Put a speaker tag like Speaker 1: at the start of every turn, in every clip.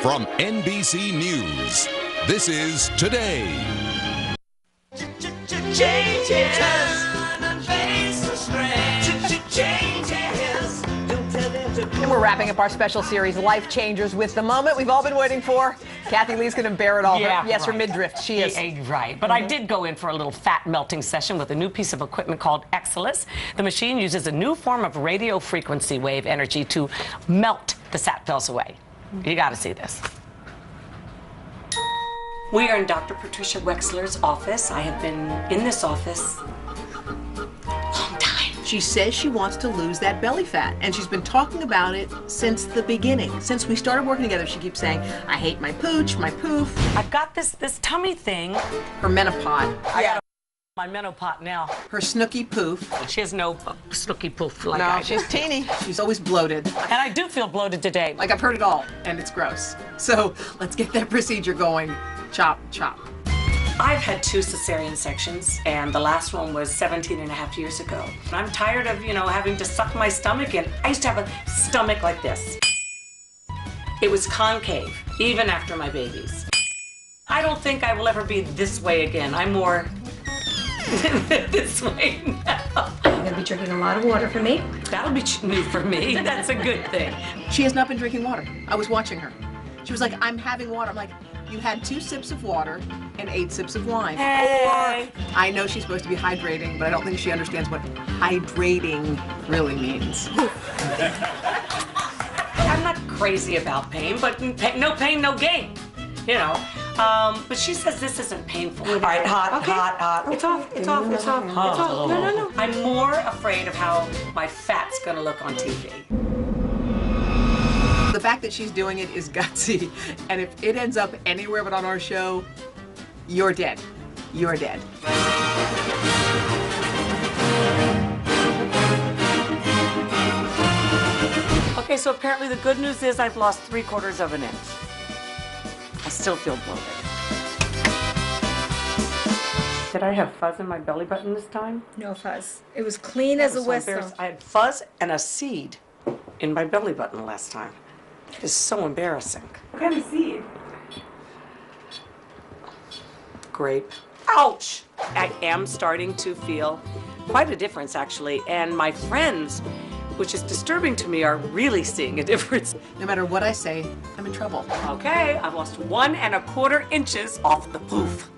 Speaker 1: From NBC News, this is Today.
Speaker 2: And we're wrapping up our special series, Life Changers, with the moment we've all been waiting for. Kathy Lee's going to bear it all. Her midriff. She is.
Speaker 3: Right. But I did go in for a little fat melting session with a new piece of equipment called exilis. The machine uses a new form of radio frequency wave energy to melt the fat cells away. You got to see this. We are in Dr. Patricia Wexler's office. I have been in this office a long time.
Speaker 2: She says she wants to lose that belly fat, and she's been talking about it since the beginning. Since we started working together, she keeps saying, I hate my pooch, my poof.
Speaker 3: I've got this tummy thing.
Speaker 2: Her menopause.
Speaker 3: I got my menopause now.
Speaker 2: Her snooky poof.
Speaker 3: She has no snooky poof like I do.
Speaker 2: She's teeny. She's always bloated.
Speaker 3: And I do feel bloated today.
Speaker 2: Like, I've heard it all, and it's gross. So let's get that procedure going. Chop, chop.
Speaker 3: I've had 2 cesarean sections, and the last one was 17 and a half years ago. I'm tired of, having to suck my stomach in. I used to have a stomach like this. It was concave, even after my babies. I don't think I will ever be this way again. I'm more this way now.
Speaker 4: You're going to be drinking a lot of water for me.
Speaker 3: That'll be new for me. That's a good thing.
Speaker 2: She has not been drinking water. I was watching her. She was like, I'm having water. I'm like, you had 2 sips of water and 8 sips of wine.
Speaker 3: Hey.
Speaker 2: Or, I know she's supposed to be hydrating, but I don't think she understands what hydrating really means.
Speaker 3: I'm not crazy about pain, but no pain, no gain. But she says this isn't painful. All right, hot.
Speaker 4: It's off. No.
Speaker 3: I'm more afraid of how my fat's gonna look on TV.
Speaker 2: The fact that she's doing it is gutsy, and if it ends up anywhere but on our show, you're dead. You're dead.
Speaker 3: Okay, so apparently the good news is I've lost 3/4 of an inch. I still feel bloated. Did I have fuzz in my belly button this time?
Speaker 4: No fuzz. It was clean as a whistle.
Speaker 3: I had fuzz and a seed in my belly button last time. It is so embarrassing. What kind of seed? Grape. Ouch! I am starting to feel quite a difference, actually, and my friends, which is disturbing to me, are really seeing a difference.
Speaker 2: No matter what I say, I'm in trouble.
Speaker 3: Okay, I've lost 1 1/4 inches off the poof.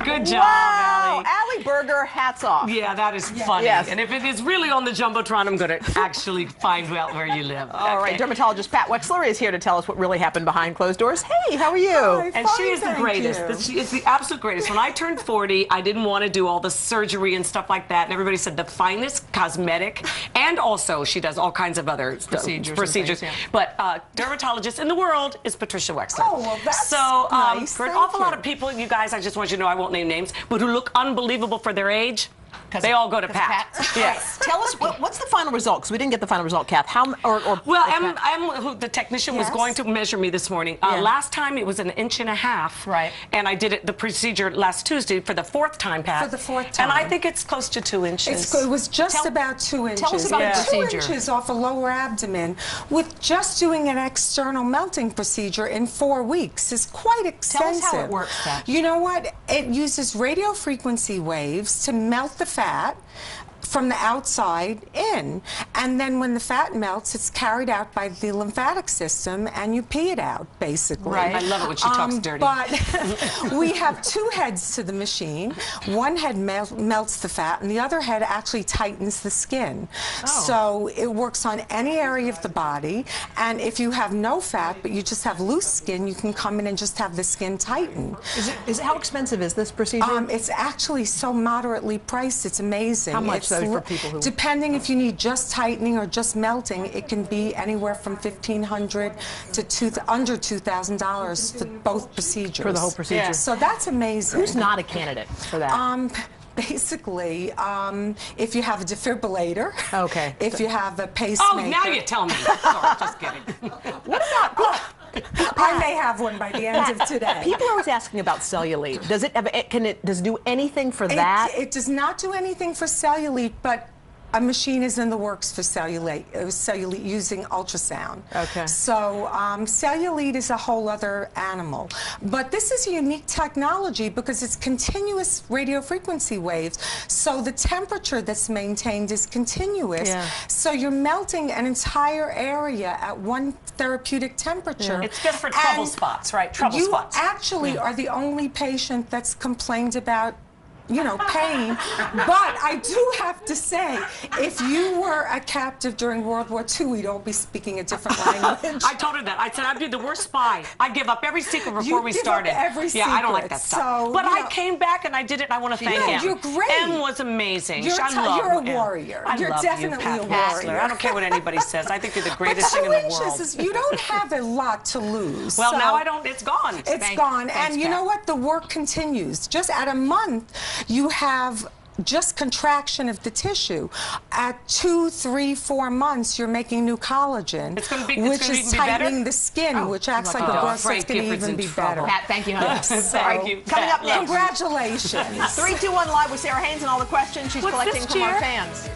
Speaker 3: Good job,
Speaker 2: Wow,
Speaker 3: Allie.
Speaker 2: Allie Berger, hats off.
Speaker 3: Yeah, that is funny.
Speaker 2: Yes.
Speaker 3: And if it is really on the Jumbotron, I'm going to actually find out where you live.
Speaker 2: All right, dermatologist Pat Wexler is here to tell us what really happened behind closed doors. Hey, how are you?
Speaker 3: And she is the greatest. She is the absolute greatest. When I turned 40, I didn't want to do all the surgery and stuff like that. And everybody said the finest cosmetic. And also, she does all kinds of other procedures.
Speaker 2: Things, yeah.
Speaker 3: But dermatologist in the world is Patricia Wexler.
Speaker 4: Oh, well, that's
Speaker 3: so,
Speaker 4: nice.
Speaker 3: for an
Speaker 4: Thank
Speaker 3: awful lot of people, you guys, I just want you to know I won't name names, but who look unbelievable for their age, they all go to Pat.
Speaker 2: Yes. Tell us, what's the final result? Because we didn't get the final result, Kath.
Speaker 3: Well, Em, the technician, was going to measure me this morning. Last time it was 1.5 inches.
Speaker 2: Right.
Speaker 3: And I did the procedure last Tuesday for the 4th time, Pat.
Speaker 4: For the 4th time.
Speaker 3: And I think it's close to 2 inches.
Speaker 4: It was just about 2 inches.
Speaker 2: Tell us about the procedure.
Speaker 4: 2 inches off a lower abdomen with just doing an external melting procedure in 4 weeks is quite extensive.
Speaker 2: Tell us how it works, Pat.
Speaker 4: You know what? It uses radio frequency waves to melt the fat from the outside in, and then when the fat melts, it's carried out by the lymphatic system, and you pee it out, basically.
Speaker 3: Right. I love it when she talks dirty.
Speaker 4: But we have 2 heads to the machine. One head melts the fat, and the other head actually tightens the skin.
Speaker 2: Oh.
Speaker 4: So it works on any area of the body, and if you have no fat, but you just have loose skin, you can come in and just have the skin tighten.
Speaker 2: How expensive is this procedure?
Speaker 4: It's actually so moderately priced, it's amazing.
Speaker 2: How much, though, for people who...
Speaker 4: Depending if you need just tightening or just melting, it can be anywhere from $1,500 to under $2,000 for both procedures.
Speaker 2: For the whole procedure.
Speaker 4: Yeah. So that's amazing.
Speaker 2: Who's not a candidate for that?
Speaker 4: Basically, if you have a defibrillator,
Speaker 2: okay,
Speaker 4: if you have a pacemaker.
Speaker 3: Oh, now you tell me. Sorry, just kidding.
Speaker 2: What about...
Speaker 4: I may have one by the end of today.
Speaker 2: People are always asking about cellulite. Does it do anything for that?
Speaker 4: It does not do anything for cellulite, but a machine is in the works for cellulite using ultrasound.
Speaker 5: Okay.
Speaker 4: So cellulite is a whole other animal. But this is a unique technology because it's continuous radio frequency waves. So the temperature that's maintained is continuous.
Speaker 5: Yeah.
Speaker 4: So you're melting an entire area at one therapeutic temperature.
Speaker 5: Yeah.
Speaker 3: It's good for trouble spots, right? Trouble spots.
Speaker 4: You actually are the only patient that's complained about, you know, pain. But I do have to say, if you were a captive during World War II, we'd all be speaking a different language.
Speaker 3: I told her that. I said I'd be the worst spy. I'd give up every secret before
Speaker 4: You
Speaker 3: we
Speaker 4: give
Speaker 3: started.
Speaker 4: up every
Speaker 3: yeah, I don't like
Speaker 4: secret.
Speaker 3: that stuff.
Speaker 4: So,
Speaker 3: but
Speaker 4: you
Speaker 3: I
Speaker 4: know,
Speaker 3: came back and I did it. And I want to thank him.
Speaker 4: You're great.
Speaker 3: M was amazing.
Speaker 4: You're a
Speaker 3: M.
Speaker 4: warrior.
Speaker 3: I
Speaker 4: You're
Speaker 3: love
Speaker 4: definitely
Speaker 3: you, Pat
Speaker 4: a
Speaker 3: Passler.
Speaker 4: warrior.
Speaker 3: I don't care what anybody says. I think you're the
Speaker 4: But
Speaker 3: greatest thing in the world.
Speaker 4: is you don't have a lot to lose.
Speaker 3: Well,
Speaker 4: so
Speaker 3: now I don't. It's gone.
Speaker 4: It's gone.
Speaker 3: Thanks,
Speaker 4: And you
Speaker 3: Pat.
Speaker 4: know what? The work continues. Just at a month, you have just contraction of the tissue. At 2, 3, 4 months, you're making new collagen,
Speaker 3: It's gonna be- it's
Speaker 4: which
Speaker 3: gonna
Speaker 4: is
Speaker 3: even be better?
Speaker 4: tightening the skin, which acts like a growth, so
Speaker 3: Frank
Speaker 4: it's going to
Speaker 3: Gifford's
Speaker 4: even
Speaker 3: in
Speaker 4: be
Speaker 3: trouble.
Speaker 4: better.
Speaker 2: Pat, thank you, honey.
Speaker 3: Thank you.
Speaker 2: Coming up next.
Speaker 4: Congratulations.
Speaker 2: 3, 2, 1 live with Sarah Haynes and all the questions she's collecting from our
Speaker 3: chair?
Speaker 2: fans.